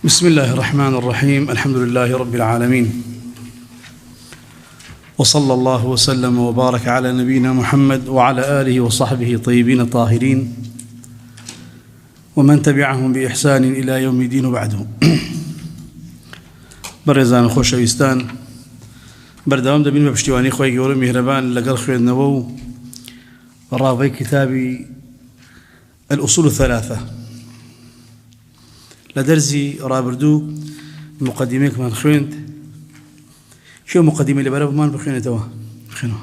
بسم الله الرحمن الرحيم. الحمد لله رب العالمين، وصلى الله وسلم وبارك على نبينا محمد وعلى آله وصحبه طيبين الطاهرين ومن تبعهم بإحسان إلى يوم الدين وبعده. برزان خوشويستان بردوام دبين بپشتیوانی خوای گەورە میهرەبان لەگەڵ خوێندنەوە و ڕاوەی کتابی الأصول الثلاثة. لدرزي رابردو مقدمة كمان خوينت شو مقدمة اللي برا بمان بخوينة توا بخينه.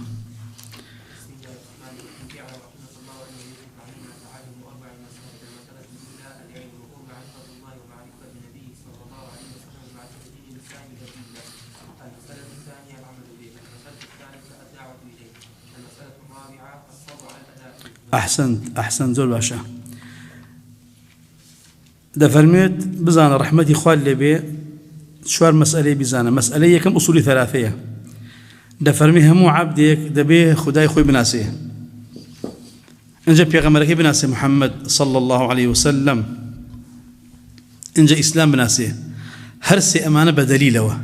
أحسنت زول باشا. دفرميت بزانا رحمتي خوال لبي شوار مسألة بزانا مسألة كم أصول ثلاثية. دفرمي همو عبدك دبيه خداي خوي بناسيه إنجا بيغمرك بناسيه محمد صلى الله عليه وسلم إنجا إسلام بناسيه هرسي أمانة بدليله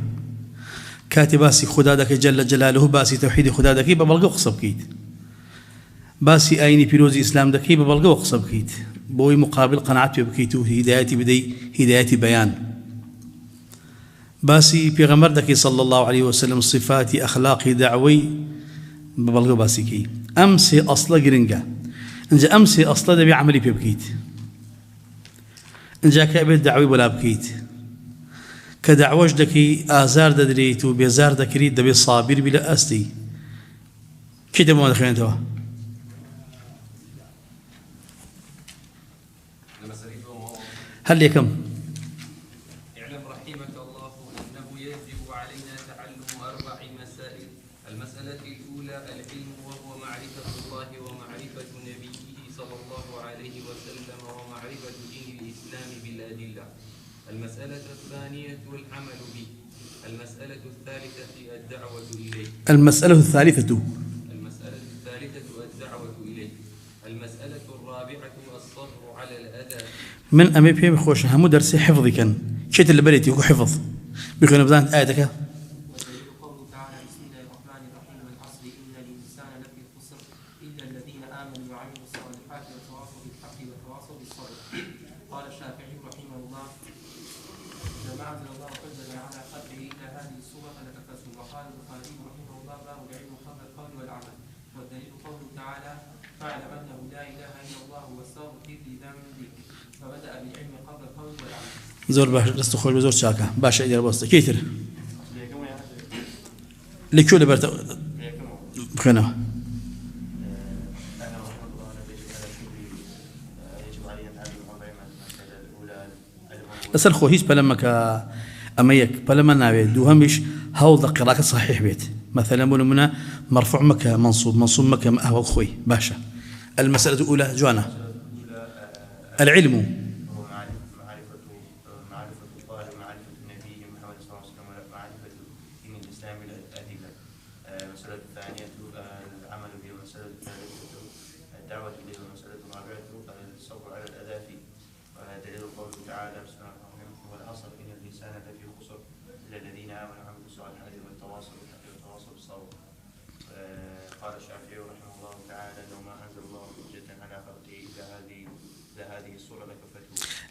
كاتباسي خدادك جل جلاله باسي توحيد خدادك ببلغ وقصب كيد باسي آيني بيروزي إسلام دكي ببلغ وقصب كيد بوي مقابل قناعتي بكيتو هدايتي بدي هدايتي بيان باسي بيغمر دكي صلى الله عليه وسلم صفاتي أخلاقي دعوي ببلغ باسي كي أمسي أصلا جرنجا إنجا أمسي أصلا دبي عملي بكيت إنجا كأبد دعوي ولا بكيت كدعوش دكي آزار ددريتو بيزار دكريت دبي صابر بلا أستي كده ما دخلين توا هل يكم اعلم رحمك الله أنه يجب علينا تعلم 4 مسائل. المسألة الأولى العلم، وهو معرفة الله ومعرفة نبيه صلى الله عليه وسلم ومعرفة دين الإسلام بالأدلة. المسألة الثانية العمل به. المسألة الثالثة الدعوة إليه. المسألة الثالثة الدعوة إليه. المسألة الرابعة الصبر على الأذى. من أمي بهم خوش همو درسي حفظي كان شيء اللي بريتي هو حفظ بيكون بزان آياتك. قوله تعالى بسم الله الرحمن الرحيم والعصر إن الإنسان لفي خسر إلا الذين آمنوا وعملوا الصالحات وتواصوا بالحق وتواصوا بالصبر. قال الشافعي رحمه الله لما أنزل الله حجة على خلقه إلا هذه السورة لكفته. وقال البخاري رحمه الله باب العلم قبل القول والعمل. والدليل قوله تعالى فاعلم أنه لا إله إلا الله واستغفر لذنبك. فبدأ بالعلم قبل القول والعمل. زور باش دست خوش بزور شاكا باشا إدير بوسطة كيتر لكيو لبرتا بخينا أسأل خوهيس بلما أميك بلما نابي دوهمش هوض قراءة صحيح بيت مثلا منا مرفوع مكة منصوب مكة أهوى خوي باشا. المسألة الأولى جوانا العلم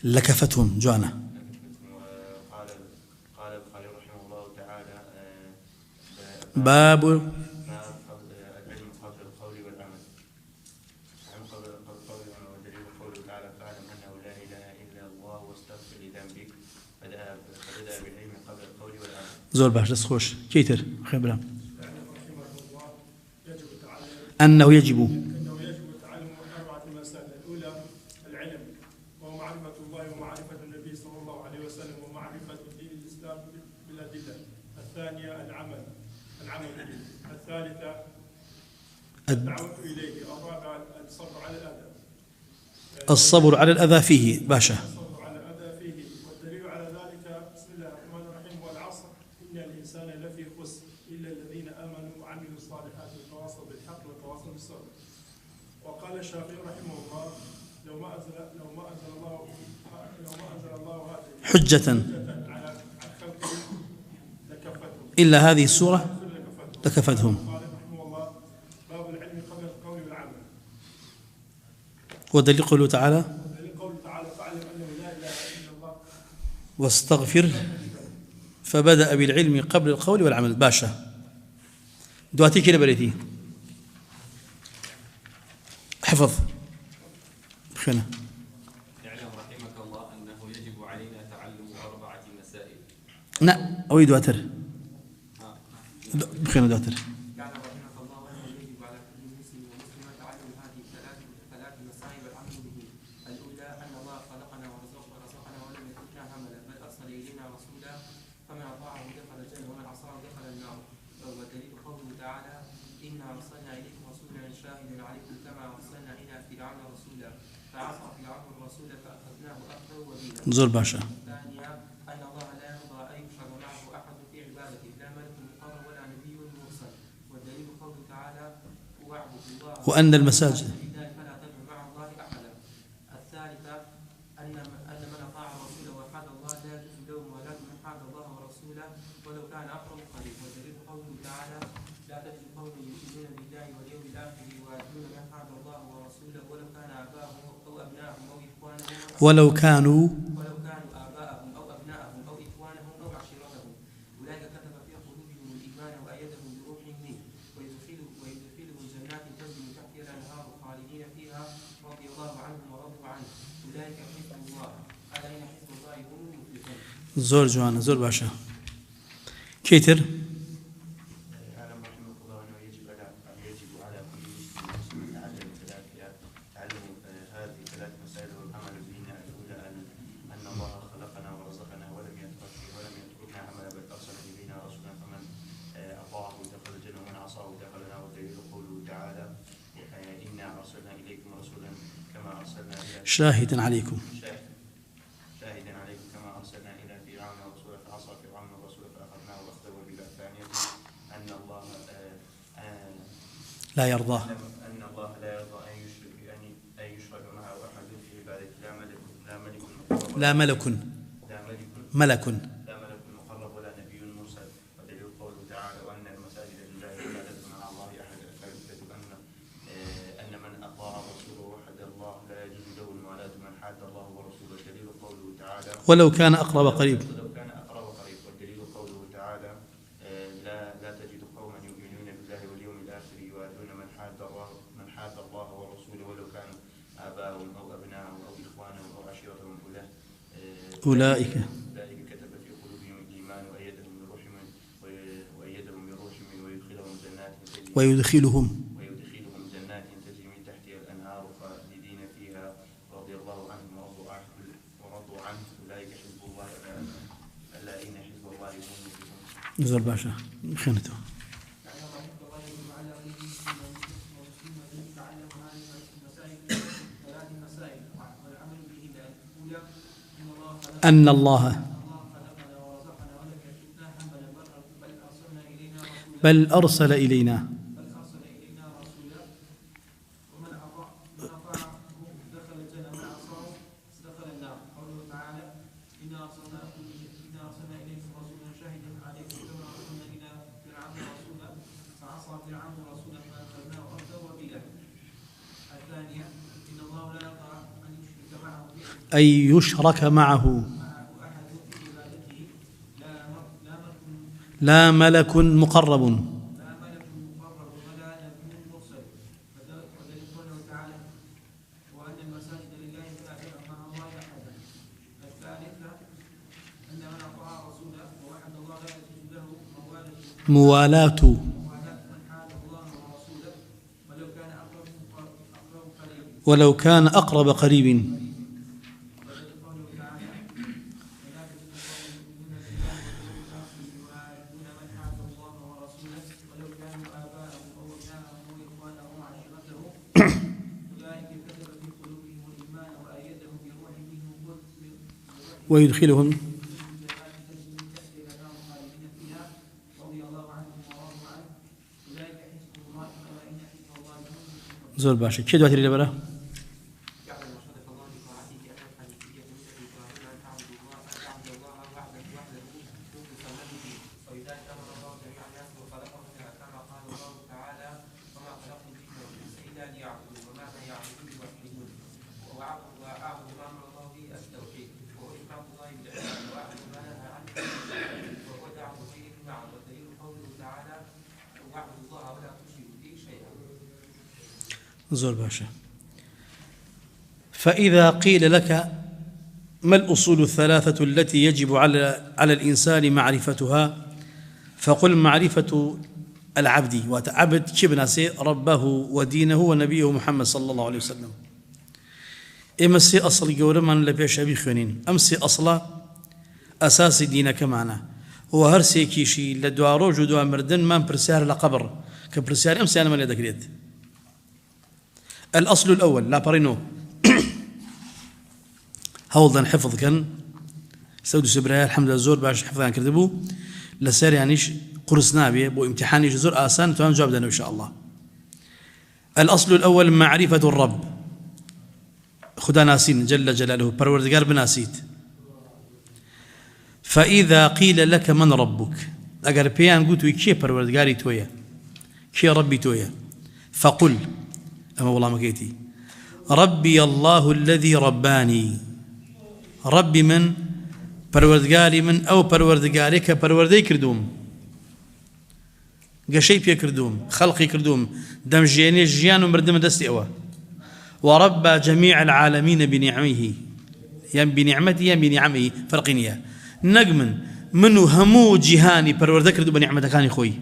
لكفتهم جوانا. قال البخاري رحمه الله تعالى باب العلم قبل القول والعمل. قبل القول والعمل. ودليل قوله تعالى فاعلم أنه لا إله إلا الله واستغفر لذنبك. فبدأ بالعلم قبل القول والعمل. زور باش دست خوش كيتر خبرة أنه يجب تعلم 4 مسائل. الأولى العلم، وهو معرفة الله ومعرفة النبي صلى الله عليه وسلم ومعرفة دين الإسلام بالأدلة. الثانية العمل به. الثالثة الدعوة إليه. الرابعة الصبر على الأذى فيه باشا. الصبر على الأذى فيه. والدليل على ذلك بسم الله الرحمن الرحيم والعصر إن الإنسان لفي خسر إلا الذين آمنوا وعملوا الصالحات وتواصوا بالحق وتواصوا بالصبر. وقال الشافعي رحمه الله لو ما أنزل الله حجة إلا هذه السورة لكفتهم. قال رحمه الله: باب العلم قبل القول والعمل. ودليل قوله تعالى: ودليل قوله تعالى: فاعلم انه لا اله الا الله واستغفر. فبدأ بالعلم قبل القول والعمل. باشا دواتي كده بريتي حفظ خنا. اعلم رحمك الله أنه يجب علينا تعلم 4 مسائل. لا أريد أتر خنا دواتر. يعلم رحمك الله انه يجب على كل مسلم ومسلمه تعلم هذه الثلاث مسائل والعمل به. الاولى ان الله خلقنا ورزقنا ولم يتركنا هملا، بل ارسل الينا رسولا فمن اطاعه دخل الجنه ومن عصاه دخل النار. والدليل قوله تعالى: انا ارسلنا اليكم رسولا شاهدا عليكم كما ارسلنا الى فرعون رسولا فعصى فرعون الرسول فاخذناه اخذا وبيلا. زور باشا. الثانية أن الله لا يرضى أن يشرك معه أحد في عبادته، لا ملك مقرب ولا نبي مرسل. والدليل قوله تعالى: واعبدوا الله وأن المساجد. فلا تدعوا مع الله أحدا. الثالثة أن من أطاع الرسول وحاد الله لا يجوز له موالاة من حاد الله ورسوله ولو كان أقرب قريب. والدليل قوله تعالى: لا تجد قوما يؤمنون بالله واليوم الآخر يوادون من حاد الله ورسوله ولو كان آباءهم أو أبناءهم أو إخوانهم ولو كانوا آباءهم أو أبناءهم أو إخوانهم أو عشيرتهم. أولئك كتب في قلوبهم الإيمان وأيدهم بروح منه ويدخلهم جنات تجري من تحتها الأنهار خالدين فيها رضي الله عنهم ورضوا عنه. أولئك حزب الله، ألا إن حزب الله هم المفلحون. زور جوانا زور باشا. كيتر اعلم رحمه الله انه يجب على كل مسلم تعلم هذه 3 مسائل والعمل بهن. الاولى ان الله خلقنا ورزقنا ولم يتركنا هملا، بل ارسل الينا رسولا فمن اطاعه دخل الجنه ومن عصاه دخل النار. والدليل قوله تعالى: انا ارسلنا اليكم رسولا كما ارسلنا الى شاهدا عليكم. شاهدا عليكم كما ارسلنا الى فرعون رسولا فعصى فرعون الرسول فاخذناه اخذا وبلا. الثانيه ان الله لا يرضاه. أن الله لا يرضى أن يشرك معه أحد في عبادته، لا ملك مقرب ولا نبي مرسل. ودليل قوله تعالى: وأن المساجد لله فلا تدعوا مع الله أحدا. الثالثة أن من أطاع الرسول ووحد الله لا يجوز له الموالاة من حاد الله ورسوله. دليل قوله تعالى: ولو كان أقرب قريب. والدليل قوله تعالى: لا تجد قوما يؤمنون بالله واليوم الآخر يوادون من حاد الله ورسوله ولو كانوا آباءهم أو أبناءهم أو إخوانهم أو عشيرتهم. أولئك كتب في قلوبهم الإيمان وأيدهم بروح منه ويدخلهم جنات تجري من تحتها الأنهار خالدين فيها رضي الله عنهم ورضوا عنه. أولئك حزب الله، ألا إن حزب الله هم المفلحون. زور باشا خنته. أن الله بل أرسل إلينا ومن أطاعه دخل الجنة ومن عصاه دخل النار. قوله تعالى: إنا أرسلنا إليكم رسولا شاهدا عليكم كما أرسلنا إلى فرعون رسولا فعصى فرعون رسولا فأخذناه أخذا وبيلا. الثانية إن الله لا يرضى أن يشرك معه أي يشرك معه أحد في عبادته، لا ملك مقرب لا ملك مقرب ولا نبي مرسل. ودليل قوله تعالى: وأن المساجد لله فلا تدعوا مع الله أحدا. الثالثة أن من أطاع رسوله ووحد الله لا يجوز له موالاة من حاد الله ورسوله ولو كان أقرب قريب. ودليل قوله تعالى: ولا تجد قوما يؤمنون بالله واليوم الآخر يوادون من حاد الله ورسوله ولو كانوا آباءهم أو أبناءهم أو إخوانهم أو عشيرتهم. أولئك كتب في قلوبهم الإيمان وأيدهم بروح منه ويدخلهم جنات تجري من تحتها الأنهار خالدين فيها رضي الله عنهم ورضوا عنه. أولئك حزب الله، ألا إن حزب الله هم المفلحون. زول باشا كيف دواتي اللي برا يعلم شرف الله بطاعته أن الحنيفية التي تراهن أن تعبد الله وحده مخلصا له الدين. ولذلك أمر الله زور باشا. فإذا قيل لك ما الأصول الثلاثة التي يجب على الإنسان معرفتها فقل معرفة العبد وتعبد شبناسي ربه ودينه ونبيه محمد صلى الله عليه وسلم. إمسي أصل جورمان لبيش أبي خونين أمسي أصلا أساس دينك معنا هو هرسي كيشي لدواروج ودوا مردن ما برسار لقبر كبرسار أمسي أنا ما لدكريت. الأصل الأول لا برينو هولدن حفظ كان سود سبرايا الحمد لله زور باش حفظان كردبو لسير يعنيش قرصنا بيه بو امتحاني زور آسان تمام جواب دنا إن شاء الله. الأصل الأول معرفة الرب خدا ناسين جل جلاله پروردگار بناسيت. فإذا قيل لك من ربك أجر بيان قلتوا كي پروردگاري تويا كي ربي تويا فقل أما والله ما كيتي ربي الله الذي رباني ربي من پروردگاري من أو پروردگاري كپروردي كردوم قشي بيه كردوم خلقي كردوم دم جيني جيان ومردم دستي أوا ورب جميع العالمين بنعمه يعني بنعمته يعني بنعمه فرقينيا نجم منو همو جهاني پروردگار كردو بنعمته كان خوي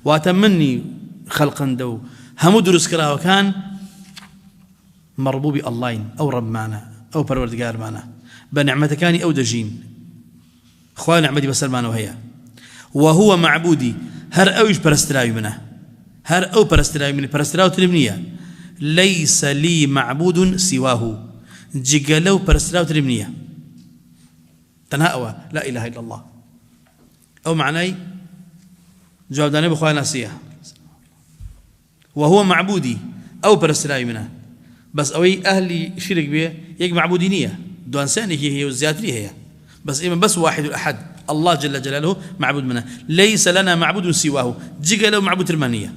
واتمني خلقا دو همو درس كرا وكان مربوبي الله أو رب معنا أو پروردگار معنا بنعمته كان أو دجين خوان نعمتي بسلمان وهي وهو معبودي هر أوش برستراوي منه هر أو برستراوي منه برستراوي تلمنية ليس لي معبود سواه جيجالو برستراوي تلمنية تنهأوا لا إله إلا الله أو معناي جواب داني بخوان ناسية وهو معبودي أو برستراوي منه بس أوي أهلي شرك بيه يك معبودينية دوان ساني هي والزيادة هي بس إما بس واحد الأحد الله جل جلاله معبود منه ليس لنا معبود سواه جيجا له معبود المانية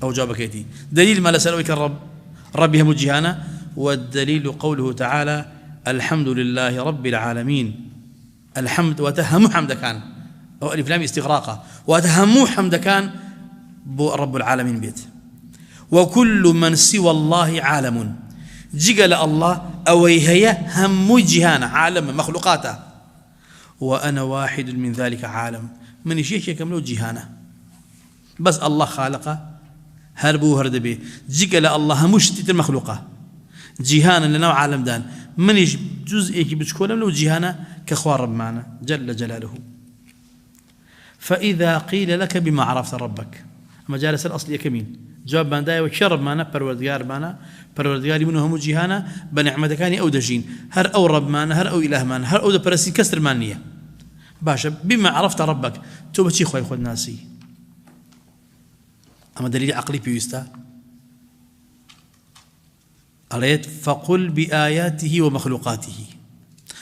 أو جوابك يتي دليل ما لسألوك الرب ربي هم جهانا والدليل قوله تعالى الحمد لله رب العالمين الحمد وتهمو حمد كان أو ألف لام استغراقه وتهمو حمد كان رب العالمين بيت وكل من سوى الله عالم جيجا الله أو هي هم جهانا عالم مخلوقاته وأنا واحد من ذلك عالم من شيء كملوا جهانا بس الله خالقه هربو هردبي جيجا الله مش تتر مخلوقه جهانا لنا عالم دان من جزء كي بتشكونه لو جهانا كخوار رب معنا جل جلاله. فإذا قيل لك بما عرفت ربك مجالس الأصل يكمين جواب بانداي وشرب معنا پروردگار معنا پروردگاري منه هم جهانا بنعمتكاني أو دجين هر أو رب معنا هر أو إله معنا هر أو دبرسي كسر مانية باشا بما عرفت ربك تو بشي خوي خود ناسي أما دليل عقلي بيستا قالت فقل بآياته ومخلوقاته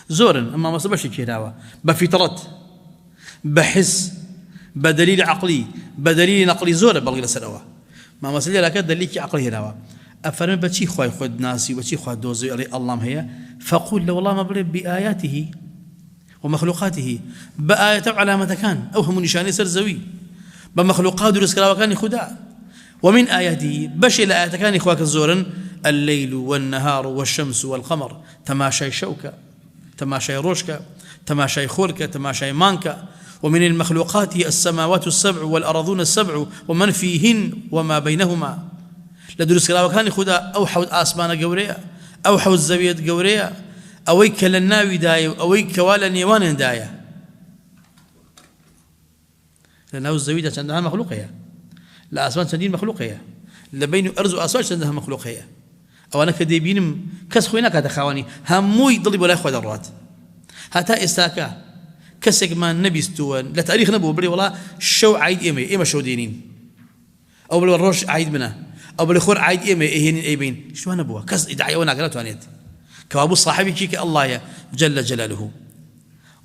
زورا أما ما صبش كيراوا بفطرت بحس بدليل عقلي بدليل نقلي زورا بلغي سنوا ما مسألة لك دليل عقلي هنا أفرم بشي خوي خود ناسي وشي خود دوزي علي الله هي فقل لو والله ما بلغ بآياته ومخلوقاته بآية علامة كان أو هم نشاني سرزوي بمخلوقات رزق وكان خداع ومن آياته بشي لآيات كان إخواك الزورن الليل والنهار والشمس والقمر تماشي شوكة تماشي روشكة تماشي خوركة تماشي مانكة ومن المخلوقات السماوات السبع والأرضون السبع ومن فيهن وما بينهما لدرس كلا وكان خدا أو حوض آسمان قوريا أو حوض زبيد قوريا أو كلناوي دايا أو كوالا نيوان دايا لأنه الزبيدة عندها مخلوقية لا آسمان سندين مخلوقية لبين أرز وأسواج عندها مخلوقية أو أنا كديبين كس خوينا كتخواني هموي ضلي ولا إخوة درات هتا إستاكا كسك ما النبي استوان لا تاريخ نبوه بري والله شو عيد إما شو دينين أو بل الروش عيد منه أو بل الخور عيد إما إهين إيبين شو نبوه كس إدعي وناقلت وانيت كوابو الصحابي كيك الله جل جلاله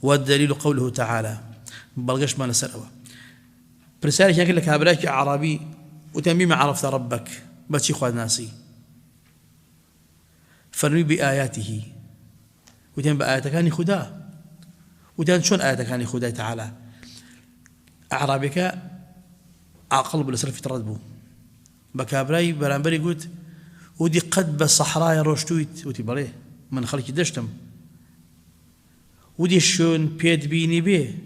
والدليل قوله تعالى بلغش ما نسأله برسالة كان لك هابراك أعرابي وتنميم عرفت ربك باتشي خواد ناسي فرمي بآياته وتن بآياتك كان خدا وتن شون آياتك كان خدا تعالى أعرابك عقل بالسلف تردبو بكابراي برانبري قلت ودي قد بصحراء روشتويت وتي بليه من خلقي دشتم ودي شون بيد بيني بيه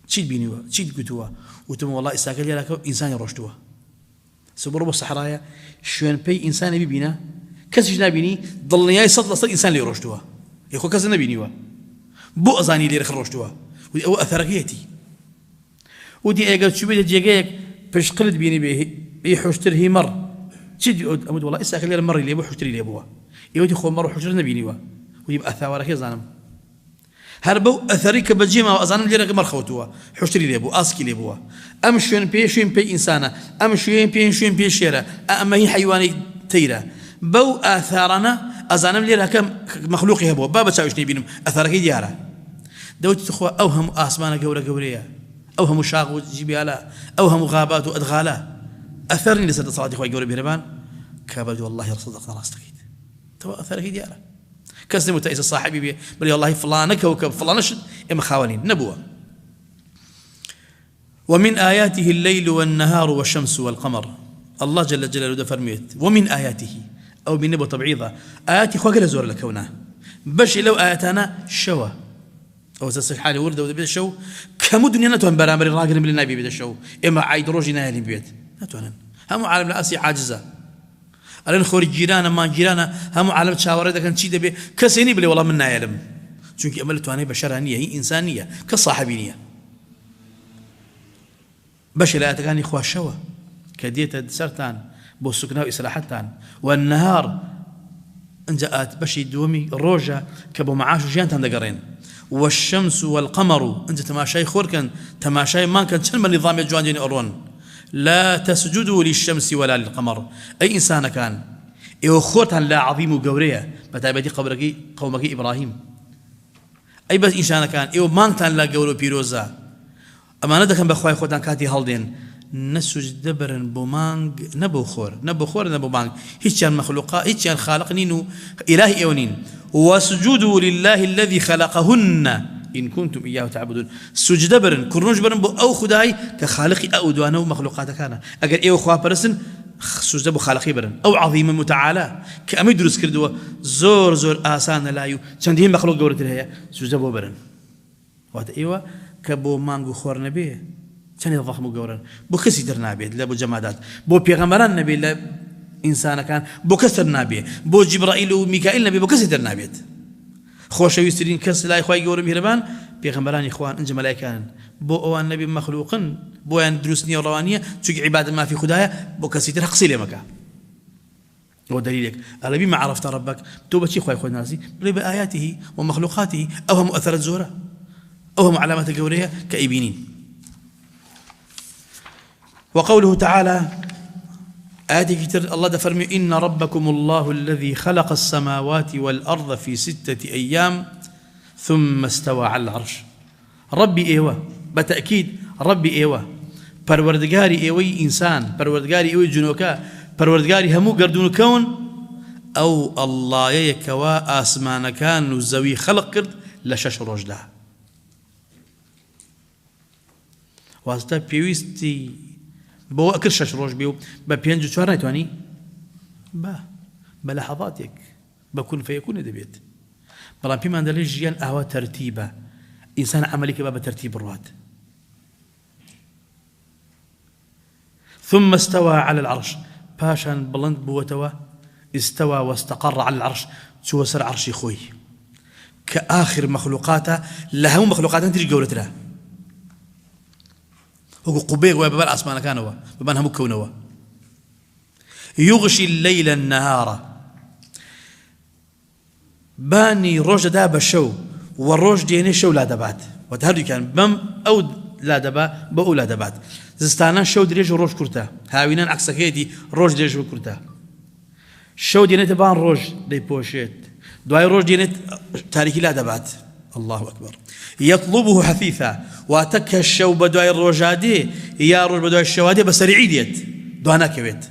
تشيد بينيوا تشيد قتوا وتم والله استاكل لك انسان روشتوا سبرو بالصحراء شون بي انسان بيبينا كسج نبيني ضل ياي صد انسان اللي روشتوا يخو كز نبينيوا بو ازاني اللي روشتوا او اثركيتي ودي اجا تشبيه جيجيك فاش قلت بيني به يحشتر هي مر تشد امد والله استاكل لي مر اللي ابو حشتري لي ابوها يودي خو مر حشتر نبينيوا ويبقى ثوارك زانم هربو اثريك بجيما وازانم لي مر خوتوا حشتري لي ابو اسكي لي ابوها ام شون بي انسانه ام شون بي شيره اما هي حيواني تيره بو اثارنا ازانم لي كم مخلوق يهبو بابا تشاوشني بينهم اثرك دياره دوت اخوه اوهم اسمان قوريه اوهم شاغ جبالا اوهم غابات وادغالا اثرني لسد صلاتي اخوي قوري بهربان كابد والله صدق راستك تو اثرك دياره كسر متأسس صاحبي بي بل والله فلان كوكب فلان اما خاونين نبوه ومن آياته الليل والنهار والشمس والقمر الله جل جلاله ده فرميت ومن آياته أو بنبو طبعيضة آياتي خواه قال زور لكونه باش لو آياتنا شوى أو تسك حالي وردة وده بيت الشو كمو دنيا نتوهم برامر الراقل من النبي بيت الشو إما عايد روجي ناهلين بيت نتوهم هم عالم الآسي عاجزة ألين خوري جيرانا ما جيرانا هم عالم تشاوري ده كان شي ده بي كسيني بلي والله منا يعلم چونك أملتو أنا بشرانية هي إنسانية كصاحبينية باش لا تكاني خوا شوا كديت سرتان بو سكناو إصلاحتان والنهار انجاءات بشي دومي روجا كبو معاش جيانتان دقرين والشمس والقمر انت تماشاي خوركن تماشاي ما كان تشلم النظام الجوان جيني أرون لا تسجدوا للشمس ولا للقمر أي إنسان كان إيو خورتان لا عظيم وقورية بتابدي قومك إبراهيم أي بس إنسان كان إيو مانتان لا قورو بيروزا أما ندخن بخواي خودان كاتي هالدين نسج دبرن بومانج نبو خور نبو مانج هيك كان مخلوقات هيك كان خالق نينو إلهي إيونين واسجدوا لله الذي خلقهن إن كنتم إياه تعبدون سجد دبرن كرنوج برن بو أو خداي كخالقي أو دوانو مخلوقات كان أجر إيو خوا برسن سجد بو خالقي برن أو عظيم متعالى كأمي دروس كردوا زور آسان لايو شندهم مخلوق جورت الهيا سجد بو برن وهذا إيوه كبو مانجو خور نبيه كان يضخم قورن بو كسي درنا بيه لا بو جمادات بو بيغمران نبي لا انسان كان بو كسرنا بيه بو جبرائيل وميكائيل نبي بو كسي درنا بيه خوش يسترين كس لا اخوي قور مهربان بيغمران اخوان انج ملائكان بو اوان نبي مخلوقن بو ان دروسنيه روانيه تشق عباده ما في خدايا بو كسي ترقصي لي مكا هو دليلك الذي ما عرفت ربك توبه شي خوي ناسي بآياته ومخلوقاته او مؤثر الزوره أو هم علامات الجورية كإبينين وقوله تعالى آيات كتير الله ده فرمي إن ربكم الله الذي خلق السماوات والأرض في 6 أيام ثم استوى على العرش ربي إيوه بتأكيد ربي إيوه پروردگاري إيوي إنسان پروردگاري إيوي جنوكا پروردگاري همو قردون كون أو الله يكوا آسمان كان وزوي خلق قرد لشش رجده واسطه بيوستي بو اكل شش روج بيو ببينجو شهر نيتواني بلحظاتك بكون فيكون دبيت بلا بيما عندنا جيان اهوا ترتيبه انسان عملك باب ترتيب الرواد ثم استوى على العرش باشان بلند بوتوا استوى واستقر على العرش شو سر عرشي خوي كآخر مخلوقاته لها مخلوقات تجي قولت لها هو قبيغ وببال أسمان كانوا ببان هم كونوا يغشي الليل النهار باني روج داب الشو والروج ديني شو لا دبات وتهدي كان بم أو لا دبا بأو لا دبات زستانا شو دريج روج كرتا هاوينان عكس كيدي روج دريج كرتا شو ديني تبان روج دي بوشيت دواي روج ديني تاريخي لا دبات الله أكبر يطلبه حثيثا واتك الشو بدواي الرجادي يا روج بدواي الشوادي بسريعي ديت دوانا كويت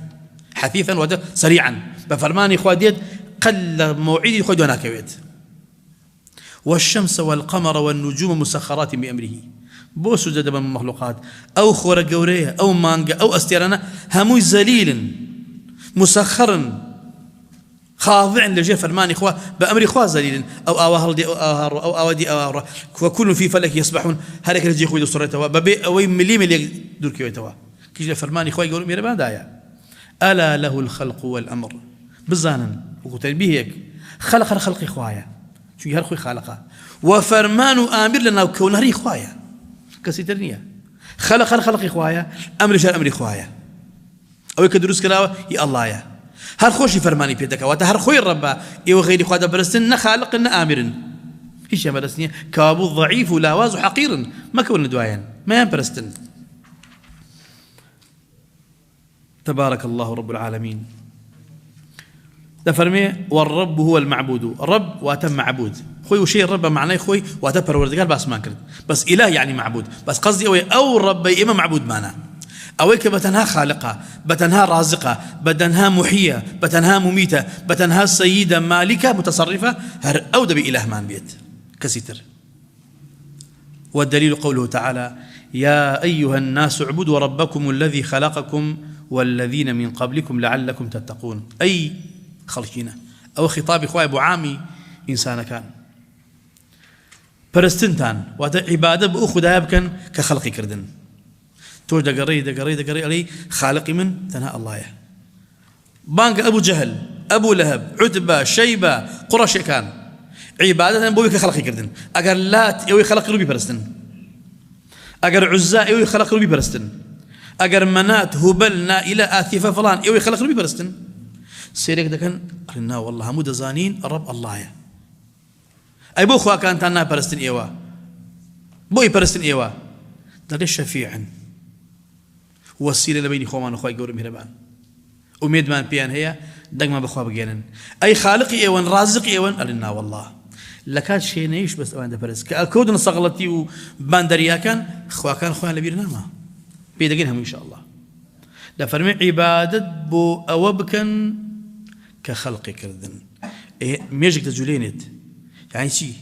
حثيثا وده سريعا بفرماني خواديت قل موعدي خو دوانا كويت والشمس والقمر والنجوم مسخرات بأمره بوسو جد من المخلوقات أو خورة قورية أو مانجا أو أستيرانا هموي زليل مسخر خاضع لجي فرمان إخوة بأمر إخوة زليل أو أوهل أو أودي أو وكل في فلك يسبحون هلك الذي يخوي دستورته ببي أو ملي دور كيوتوا كيجي فرمان إخوة يقولون ميرا دايا ألا له الخلق والأمر بزانا وتنبيهك خلق الخلق إخوايا شو يهرخي خالقه وفرمان آمر لنا وكونه إخوايا كسيترنيا خلق الخلق إخوايا أمر شر أمر إخوايا أو يكدرس كلاوة يا الله يا هر خوشي فرماني بيدك وتهر خوي الرب إيو غير خوادا برستن خالق آمر إيش يا برستني كابو ضعيف ولاواز وحقير ما كون دوايان ما ينبرستن تبارك الله رب العالمين تفرمي والرب هو المعبود الرب واتم معبود خوي وشيء الرب معناه خوي واتبر ورد قال بس ما كرت بس إله يعني معبود بس قصدي أو الرب إما معبود معنا أويك بتنها خالقة بتنها رازقة بتنها محية بتنها مميتة بتنها سيدة مالكة متصرفة هر أود بإله مان بيت كسيتر والدليل قوله تعالى يا أيها الناس اعبدوا ربكم الذي خلقكم والذين من قبلكم لعلكم تتقون أي خلقنا أو خطاب إخوة أبو عامي إنسان كان برستنتان وعبادة بأخذ يبكن كخلق كردن توج دقري علي خالق من تنهى الله بانك أبو جهل أبو لهب عتبة شيبة قرش كان عبادة بوي كخلق كردن أجر لات يوي خلق ربي برستن أجر عزاء يوي خلق ربي برستن أجر منات هبل نائلة آثفة فلان يوي خلق ربي برستن سيرك دكان قلنا والله مو دزانين الرب الله يا أي بو خوا كان تانا برستن إيوا بوي برستن إيوا ده شفيعا وسيلة لبين خوان وخوي جور مهربان أميد من بيان هي دقما بخوا بجينن أي خالق إيوان رازق إيوان قلنا والله لكان شيء نيش بس أوان دبرز كأكود نصغلتي وباندريا كان خوان لبيرنا ما بيدقينهم إن شاء الله لا فرمي عبادة بو أوبكن كخلق كردن إيه ميجك تجولينت يعني شيء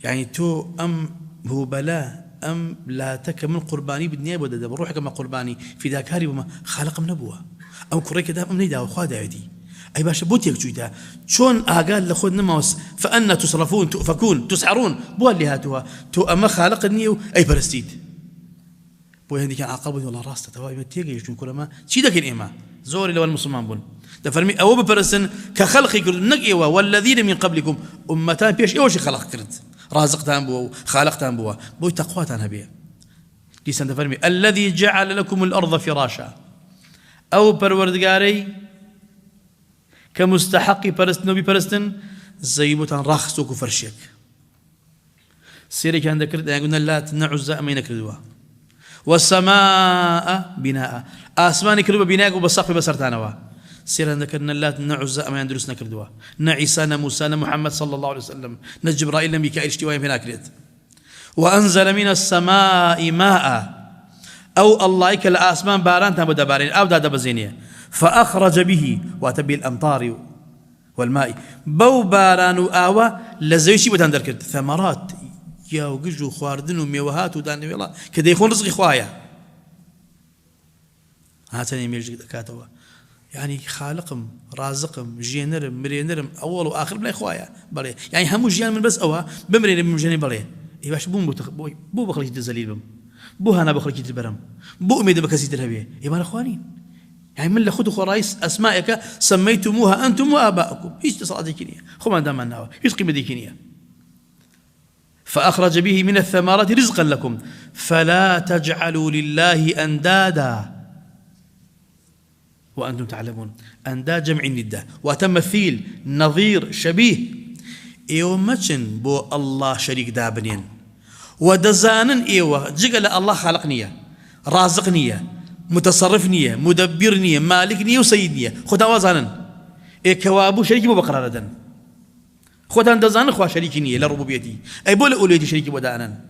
يعني تو أم هو بلا أم لا تكمل قرباني بالدنيا بدأ بروحك ما قرباني في ذاك هاري وما خالق من نبوة أو كريك ده أم نيدا وخادع يدي أي باش بوتيك جويدا شون أقال لخود نماس فأنا تصرفون تؤفكون تسعرون بو اللي هاتوها تو أما خالق النيو أي برستيد بو هندي كان عقابه والله راسته تواي متيجي يشون كل ما شي ده كان إما زوري لو المسلمان بون تفرمي أو ببرسن كخلق كرد نقيوا والذين من قبلكم أمتان بيش إيش خلق كرد رازقتان بو خالقتان بو تقواتان هبيه ليسان تفرمي الذي جعل لكم الأرض فراشا أو بروردگاري كمستحق برستن وبرستن زيبوتان راخصوك وفرشيك سيري كان ذكرت قلنا لا تنعزا ما ينكردوا والسماء بناء آسماني كردوا بناء وبسقف بسرتانوا سيرا ذكرنا لا نعزا ما يندرسنا كردوا عيسى موسى محمد صلى الله عليه وسلم جبرائيل ميكائيل اشتواء في ناكريت وأنزل من السماء ماء أو الله يكل آسمان باران تابد بارين أو داد بزينية فأخرج به واتبي الأمطار والماء بو باران آوى لزيشي بتندر كرد ثمرات يا وجو خواردن وميوهات ودان الله كده يكون رزق إخوايا هاتني ميرجع كاتوا يعني خالقم رازقم جينرم مرينرم أول وآخر بلا إخوايا بلي يعني هم جيان من بس أوا بمرين من جاني بلي يباش بو بخليك تزليل بم بو هنا بخليك تبرم بو أميد بكسيت الهبية يبان إخوانين يعني من لخذوا خرايس أسمائك سميتموها أنتم وآباؤكم إيش تصل ديكينية خو ما دام النوا إيش قيمة ديكينية فأخرج به من الثمرات رزقا لكم فلا تجعلوا لله أندادا وأنتم تعلمون أنداد جمع ندة وتمثيل نظير شبيه إيومتشن بو الله شريك دابنين ودزانن إيوه جقل الله خلقني رازقني متصرفني مدبرني مالكني وسيدني خدا وزانن إيه كوابو شريكي بقرار دن خدا دزانن خوا شريكني لربوبيتي أي بول أوليتي شريكي بدانا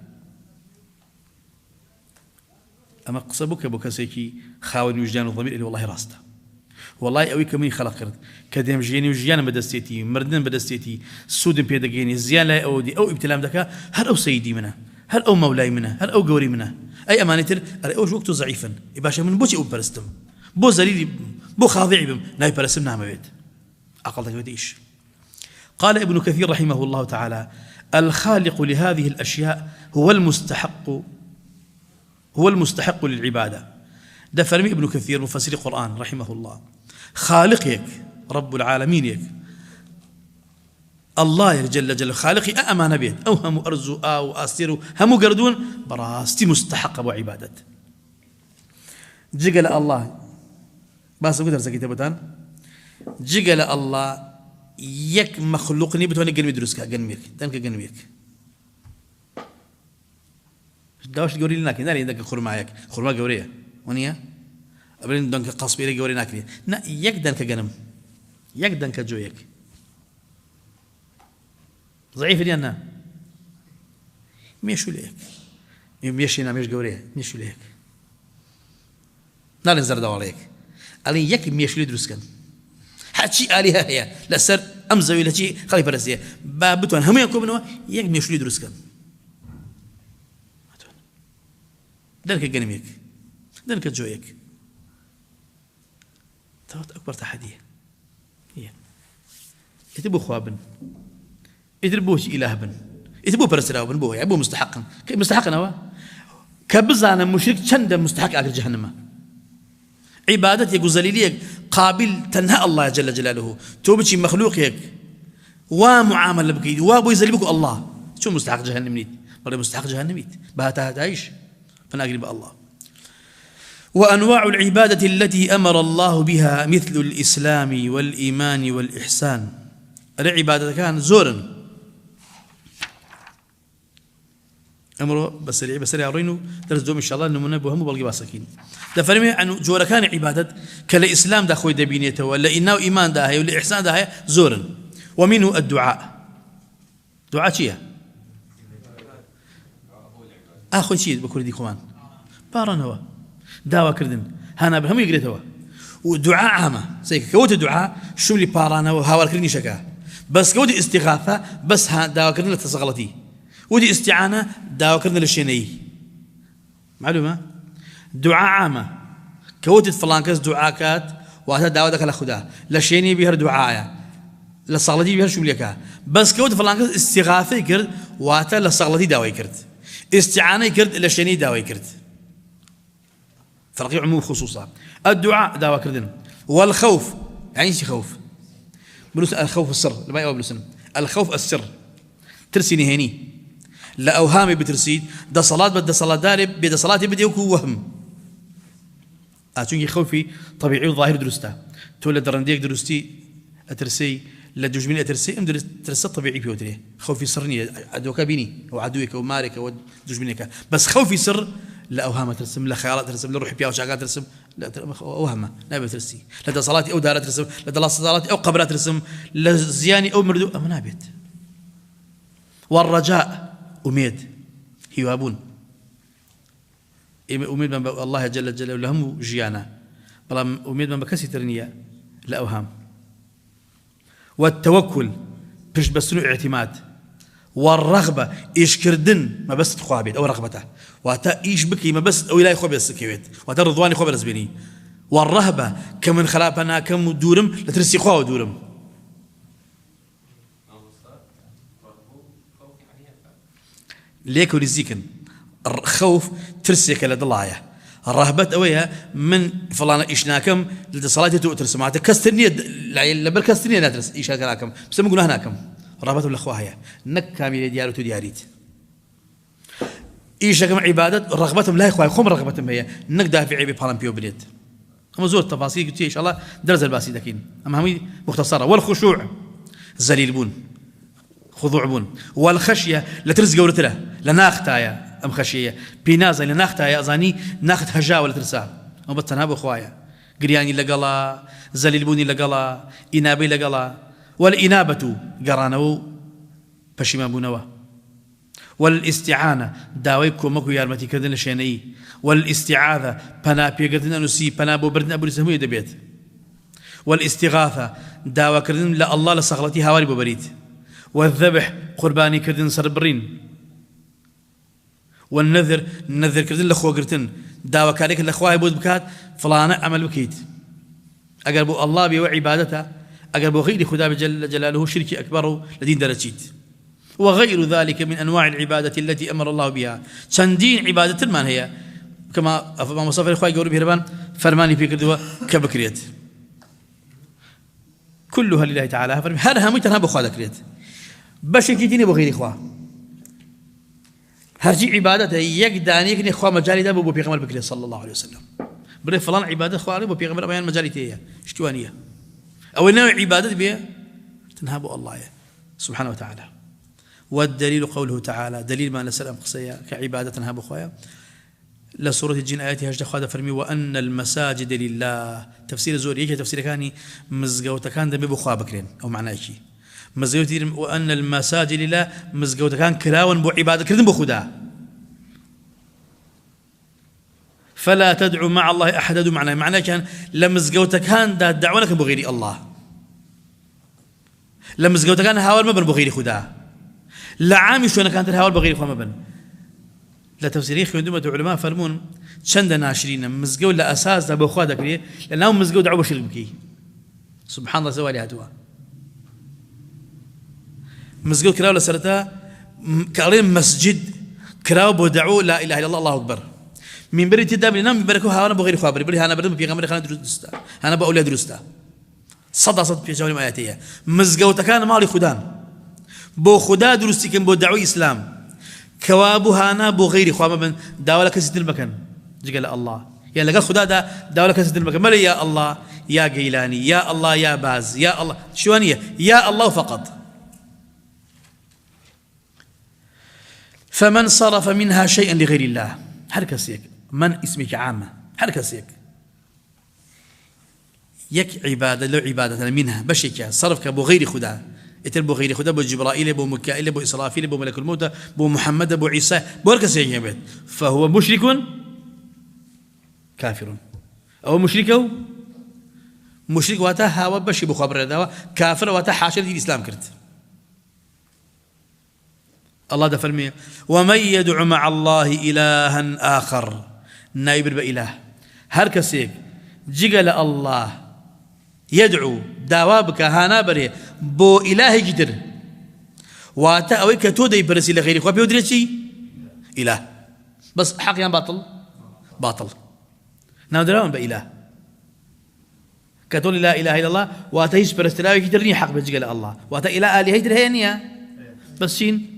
أما قصبك بكسيكي خاون وجدان الضمير اللي والله راسته والله أوي كمين خلق كرد كديم جيني وجيانا بدستيتي مردن بدستيتي سودن بيدقيني زيان لا أودي أو ابتلام دكا هل أو سيدي منه هل أو مولاي منه هل أو قوري منه أي أمانتر أو وقته ضعيفا يباشا من بوتي أو برستم بو زليلي بو خاضعي بم ناي برستم نعم بيت أقل ذلك بديش قال ابن كثير رحمه الله تعالى: الخالق لهذه الأشياء هو المستحق للعبادة. ده فرمي ابن كثير مفسر القرآن رحمه الله. خالقك رب العالمين يك الله جل جلاله خالقي أمان بيت أو هم أرزو أو أستيرو هم قردون براستي مستحق وعبادة. جقل الله بس قدر سكيتبتان جقل الله يك مخلوقني بتواني قلمي دروسك قلميك تنك قلميك داوش قوري لناك نالي عندك خرمايك خرما قوريه ونيا أبلين دنك قصبي لي قوري ناكلي نا يك دنك قلم يك دنك جويك ضعيف لينا ميشو ليك ميشينا ميش قوريه ميشو ليك نالي زرد عليك علي يك ميشو لي دروسكن حتشي آلهة هي لسر أمزوي لشي خليفة رسيه بابتون هم يكون منه يك ميشو لي دروسكن دنك قنميك دنك جويك توت أكبر تحدي هي يتبو خوابن يتربوش إله بن يتبو برسلا بن بو يبو مستحقا مستحقا هو كبزانا مشرك شند مستحق أجر جهنم عبادتك يقول زليليك قابل تنهى الله جل جلاله توبتي مخلوقك ومعامل بك وابو يزلبك الله شو مستحق جهنم نيت ولا مستحق جهنم نيت بهاتها تعيش فنقرب الله. وأنواع العبادة التي أمر الله بها مثل الإسلام والإيمان والإحسان. العبادة كان زورا أمره بس يعرينه درس دوم إن شاء الله إنه منبه هم بالقي باسكين. تفرمي عن جورا كان عبادة كلا إسلام دا خوي دبينيته ولا إنه إيمان دا هي ولا إحسان دا هي زورا. ومنه الدعاء. دعاء شيء أخوي شيء بكل دي كمان بارن هو دعوة كردن هنا بهم يقرأ هو ودعاء عامة زي كوت الدعاء شو اللي بارنا وهاور كردني شكاه بس كوت استغاثة بس ها دعوة كردن لتصغلتي ودي استعانة دعوة كردن للشيني معلومة دعاء عامة كوت فلانكس دعاءات وهذا دعوة دخل خدا للشيني بيهر دعاء لصغلتي بيهر شو ليكاه بس كوت فلانكس استغاثة كرد وهذا لصغلتي دعوة كرد استعانة كرد للشيني دعوة كرد فرق عموم خصوصا. الدعاء دعوة كردن والخوف يعني شي خوف بلوس الخوف السر لما يقول بلوسن الخوف السر ترسيني هني لا أوهامي بترسيد ده صلاة بده صلاة دارب بده صلاة بدي يكون وهم أتوني خوفي طبيعي وظاهر درسته تولد درنديك درستي أترسي لا دجمني أترسي درست طبيعي بيوتري خوفي سرني عدوك بيني أو عدوك أو مالك أو دجمنك بس خوفي سر لا أوهام ترسم لا خيالات ترسم لا روح بيها وشاقات ترسم لا أوهام نابي ترسي لا صلاتي أو دارات ترسم لا صلاتي أو قبرات ترسم لا زياني أو مردو أما نابت. والرجاء أميد هيوابون أميد من الله جل جلاله لهم جيانا بلا أميد من بكسي ترنية لا أوهام. والتوكل بش بسنو اعتماد. والرغبة إيش كردن ما بس تخابيت أو رغبته وتا إيش بكي ما بس أو لا يخوب السكيت وتا رضواني خوب الزبيني. والرهبة كمن خلافنا كم دورم لترسي خواه دورم ليك ورزيكن الخوف ترسيك لدلاية الرهبة أويها من فلان إيشناكم لتصلاتي ترسم معناتها كستنية لبر كستنية لا ترس إيش هكذاكم بس ما قلنا هناكم رهبة الأخوة نك كامل ديارو تدياريت إيش كم عبادة رغبتهم لا إخوة خم رغبتهم هي نك دافع عيب بحالم بيو بنيت أما زور التفاصيل قلت إن شاء الله درس الباسي دكين أما همي مختصرة. والخشوع زليل بون خضوع بون. والخشية لترز قولت له لناختايا أم خشية بينازا لناختايا أظاني ناخت هجا ولا ترسا أم بتنهاب أخوايا قرياني لقلا زليل بوني لقلا إنابي لقلا. والإنابة قرانو بشيما بونوا. والاستعانة داويكو مكو يارمتي كردن لشيني. والاستعاذة بنا بيقردن أنسي بنا بوبردن أبو رسموية دبيت. والاستغاثة داوا كردن لا الله لصغلتي هواري ببريد. والذبح قرباني كردن سربرين. والنذر نذر كردن لخوا قرتن داوا كاريك الأخوة يبود بكات فلانة عمل بكيت أقربوا الله بيو عبادته أقل بغير خدا جل جلاله شرك أكبر لدين درجيت وغير ذلك من أنواع العبادة التي أمر الله بها شندين عبادة ما هي كما مصطفى الإخوة يقولون بهربان فرماني في كردوة كبكريت كلها لله تعالى هر همي تنها بخوا ذكريت باش كيتيني بغير إخوة هرجي عبادة يقدان يكني إخوة مجالي ده بو بيغمر بكري صلى الله عليه وسلم بري فلان عبادة إخوة بو بيغمر بيان مجالي تيه اشتوانية أو نوع عبادة بيه تنهب الله سبحانه وتعالى والدليل قوله تعالى دليل ما نسأل قصية كعبادة تنهب أخويا لسورة الجن آياتها هجد أخوة فرمي وأن المساجد لله تفسير زوري يجي تفسير كاني مزقوت كان دم بخوا بكرين أو معناه شيء مزقوت وأن المساجد لله مزقوت كان كراون بو عبادة كردن بخدا فلا تدعو مع الله أحد معناه كان لمزقوت كان دا دعونك بغير الله لمزقوت كان هاول مبن بغير خدا لعامي شو أنا كانت الهاول بغير خوا مبن لا تفسيريخ عندما علماء فرمون شند ناشرين مزقو لا أساس دا بخوا ذكريه لأنهم مزقو دعوا بشرك بكي سبحان الله سوالي هدوا مزقو كراو لسرتها كارين مسجد كراو بودعوا لا إله إلا الله الله أكبر من بريت الدم لنا من بركوا هانا بغير خابري بري هانا بردم في غمر خان درستا هانا بقول درستا صد في جوانب آياتية مزقو تكان مالي خدان بو خدا درستي كن بو دعوة إسلام كوابو هانا بو غير خواب من داولا كسيت المكان قال الله يا لقى خدا داولا كسيت المكان مالي يا الله يا جيلاني يا الله يا باز يا الله شوانية يا الله فقط فمن صرف منها شيئا لغير الله حركسيك من اسمك عامة حركسيك يك عبادة لو عبادة منها بشيك صرفك بو غير خدا اتل بو غير خدا بو جبرائيل بو ميكائيل بو إسرافيل بو ملك الموت بو محمد بو عيسى بو هركسيك يا بيت فهو مشرك كافر أو مشرك واتا هاوا بشي بو خبر داوا كافر واتا حاشر دين الإسلام كرت الله ده فرمي ومن يدعو مع الله إلها آخر نايبر بإله هركسيك جيجل الله يدعو دوابك هانا بري بو إله جدر واتا أويك تودي برسي لغيري خواه بيودري شي إله بس حقيا باطل نادرون بإله كتول لا إله إلا الله واتا هيش برستلاوي كترني حق بجيجل الله واتا إله آلهة يدر هينيا بس شين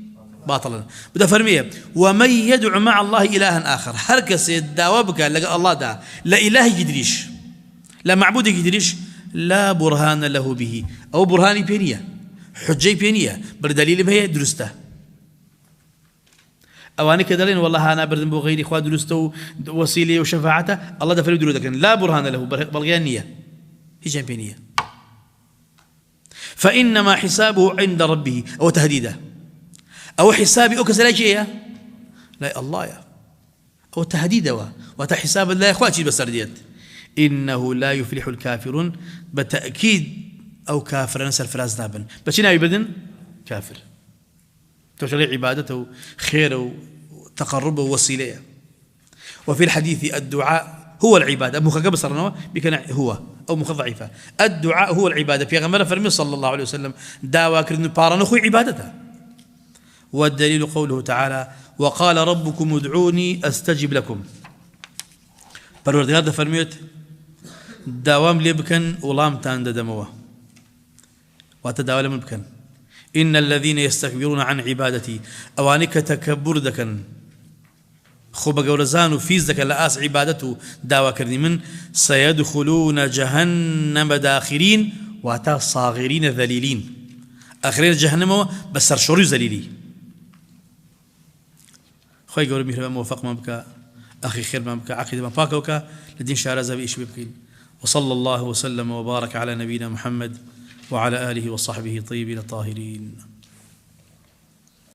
باطلا بدا فرميه ومن يدعو مع الله إلها آخر هركس الدوابك لقى الله دا لا إله يدريش لا معبود يدريش لا برهان له به أو برهاني بينية حجي بينية بردليل بهي درسته أواني كدلين والله أنا بردن بغير إخوة درسته وسيلة وشفاعته الله دا فريد درسته لا برهان له بلغيانية هي بينية فإنما حسابه عند ربه أو تهديده أو حسابي أكس لا شيء لا الله يا أو تهديده وتحساب الله إخواتي بسرديت إنه لا يفلح الكافرون بالتأكيد أو كافر نسأل فراز دابن بس هنا يبدن كافر تشريع عبادته خير وتقربه ووسيلة وفي الحديث الدعاء هو العبادة مخقب صرنا بكنا هو أو مخضعفة الدعاء هو العبادة في غمرة فرمي صلى الله عليه وسلم دعوة كرن بارنخو عبادته والدليل قوله تعالى وقال ربكم ادعوني أستجب لكم پروردگار فرميت دوام لي بكن ولام تان دموه وتداول من بكن إن الذين يستكبرون عن عبادتي أوانك تكبر دكن خب جورزان في ذك لآس عبادته دعوة كرني من سيدخلون جهنم داخرين واتا صاغرين ذليلين آخرين جهنم بس شوري ذليلي خوي قول مهربان موفق ما بك أخي خير ما بك عقيدة ما باكوك لدين شارزة بإيش بكين وصلى الله وسلم وبارك على نبينا محمد وعلى آله وصحبه طيبين الطاهرين.